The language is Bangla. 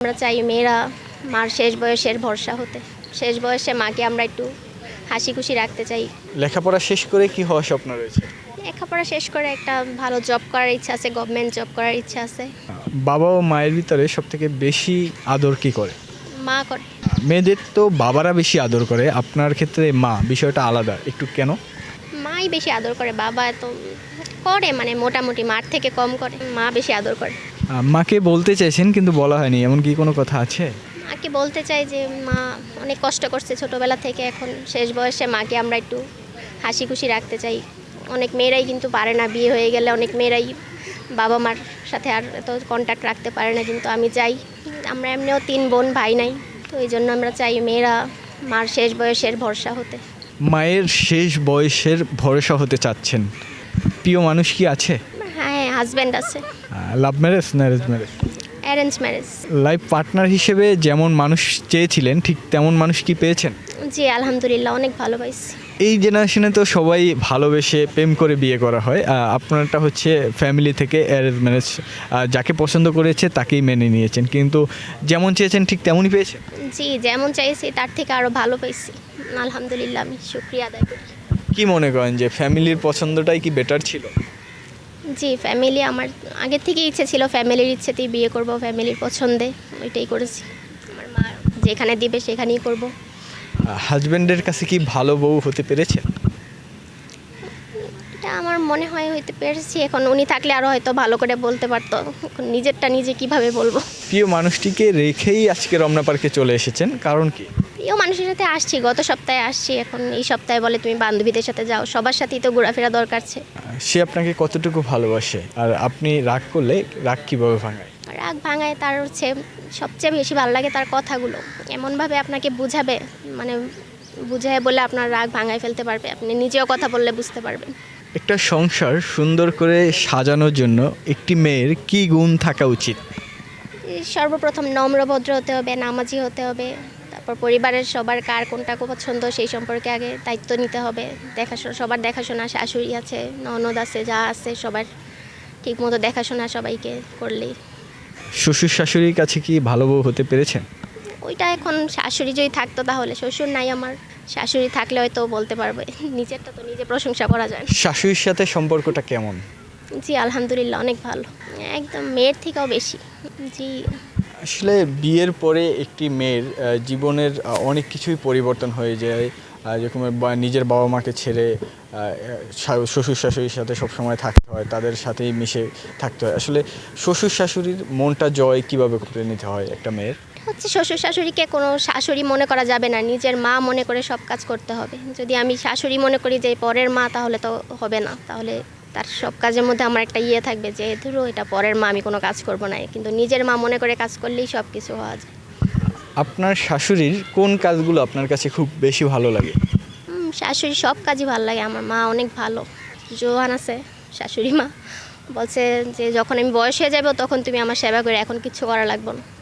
আমরা চাই মেয়েরা মার শেষ বয়সের ভরসা হতে। শেষ বয়সে মাকে আমরা একটু হাসি খুশি রাখতে চাই। লেখাপড়া শেষ করে কি হওয়ার স্বপ্ন রয়েছে? লেখাপড়া শেষ করে একটা ভালো জব করার ইচ্ছা আছে, গভর্নমেন্ট জব করার ইচ্ছা আছে। বাবা ও মায়ের ভিতরে সবথেকে বেশি আদর কি করে? মা করে। মেয়েদের তো বাবারা বেশি আদর করে, আপনার ক্ষেত্রে মা, বিষয়টা আলাদা একটু কেন? মাই বেশি আদর করে, বাবা তো করে মানে মোটামুটি মার থেকে কম করে, মা বেশি আদর করে। মাকে বলতে চাইছেন কিন্তু বলা হয়নি, এমন কি কোনো কথা আছে? মাকে বলতে চাই যে মা অনেক কষ্ট করছে ছোটোবেলা থেকে, এখন শেষ বয়সে মাকে আমরা একটু হাসি খুশি রাখতে চাই। অনেক মেয়েরাই কিন্তু পারে না, বিয়ে হয়ে গেলে অনেক মেয়েরাই বাবা মার সাথে আর এত কন্ট্যাক্ট রাখতে পারে না, কিন্তু আমি চাই। আমরা এমনিও 3 বোন, ভাই নাই, তো এই জন্য আমরা চাই মেয়েরা মার শেষ বয়সের ভরসা হতে। মায়ের শেষ বয়সের ভরসা হতে চাচ্ছেন। প্রিয় মানুষ কি আছে? হ্যাঁ, হাজব্যান্ড আছে। লাভ ম্যারেজ না arrange marriage? Arrange marriage. Life partner হিসেবে যেমন মানুষ চেয়েছিলেন ঠিক তেমন মানুষ কি পেয়েছেন? জি আলহামদুলিল্লাহ, অনেক ভালোবাসি। এই জেনারেশনে তো সবাই ভালোবেসে প্রেম করে বিয়ে করা হয়, আপনারটা হচ্ছে ফ্যামিলি থেকে অ্যারেঞ্জ ম্যারেজ, যাকে পছন্দ করেছে তাকেই মেনে নিয়েছেন, কিন্তু যেমন চেয়েছেন ঠিক তেমনই পেয়েছেন? জি, যেমন চাইছি তার থেকে আরও ভালো পেয়েছি, আলহামদুলিল্লাহ, আমি শুকরিয়া আদায় করি। কি মনে করেন যে ফ্যামিলির পছন্দটাই কি বেটার ছিল? জি, ফ্যামিলি আমার আগের থেকেই ইচ্ছে ছিল, ফ্যামিলির ইচ্ছেতেই বিয়ে করব, ফ্যামিলির পছন্দে ওইটাই করেছি। আমার মা যেখানে দিবে সেখানেই করব। হাজব্যান্ডের কাছে কি ভালো বউ হতে পেরেছেন? এটা আমার মনে হয় হইতে পেরেছি, এখন উনি থাকলে আরও হয়তো ভালো করে বলতে পারতো, এখন নিজেরটা নিজে কিভাবে বলবো। প্রিয় মানুষটিকে রেখেই আজকে রমনা পার্কে চলে এসেছেন, কারণ কি? প্রিয় মানুষের সাথে আসছি, গত সপ্তাহে আসছি, এখন এই সপ্তাহে বলে তুমি বান্ধবীদের সাথে যাও, সবার সাথেই তো ঘোরাফেরা দরকার আছে। সে আপনাকে কতটুকু ভালোবাসে, আর আপনি রাগ করলে রাগ কীভাবে ভাঙায়? রাগ ভাঙায় তার হচ্ছে সবচেয়ে বেশি ভালো লাগে তার কথাগুলো, এমনভাবে আপনাকে বুঝাবে, মানে বুঝায় বলে আপনার রাগ ভাঙায় ফেলতে পারবে, আপনি নিজেও কথা বললে বুঝতে পারবেন। একটা সংসার সুন্দর করে সাজানোর জন্য একটি মেয়ের কি গুণ থাকা উচিত? সর্বপ্রথম নম্র ভদ্র হতে হবে, নামাজি হতে হবে, তারপর পরিবারের সবার কার কোনটা পছন্দ সেই সম্পর্কে আগে দায়িত্ব নিতে হবে, দেখাশোনা, সবার দেখাশোনা, শাশুড়ি আছে, ননদ আছে, যা আছে সবার ঠিকমতো দেখাশোনা সবাইকে করলেই। শ্বশুর শাশুড়ির কাছে কি ভালো বউ হতে পেরেছেন? ওইটা এখন শাশুড়ি যদি থাকতো তাহলে, শ্বশুর নাই আমার, শাশুড়ি থাকলে হয়তো বলতে পারবে, নিজেরটা তো নিজে প্রশংসা করা যায় না। শাশুড়ির সাথে সম্পর্কটা কেমন? জি আলহামদুলিল্লাহ, অনেক ভালো, একদম মেয়ের থেকেও বেশি। জি। আসলে বিয়ের পরে একটি মেয়ের জীবনের অনেক কিছুই পরিবর্তন হয়ে যায়, যেরকম নিজের বাবা মাকে ছেড়ে শ্বশুর শাশুড়ির সাথে সবসময় থাকতে হয়, তাদের সাথেই মিশে থাকতে হয়। আসলে শ্বশুর শাশুড়ির মনটা জয় কীভাবে করে নিতে হয় একটা মেয়ের? হচ্ছে শ্বশুর শাশুড়িকে কোনো শাশুড়ি মনে করা যাবে না, নিজের মা মনে করে সব কাজ করতে হবে। যদি আমি শাশুড়ি মনে করি যে পরের মা, তাহলে তো হবে না, তাহলে তার সব কাজের মধ্যে আমার একটা থাকবে যে ধরো এটা পরের মা, আমি কোনো কাজ করব না, কিন্তু নিজের মা মনে করে কাজ করলেই সব কিছু হওয়া যায়। আপনার শাশুড়ির কোন কাজগুলো আপনার কাছে খুব বেশি ভালো লাগে? শাশুড়ি সব কাজই ভালো লাগে, আমার মা অনেক ভালো, জোয়ান আছে শাশুড়ি মা, বলছে যে যখন আমি বয়স হয়ে যাবো তখন তুমি আমার সেবা করে, এখন কিচ্ছু করা লাগবে না।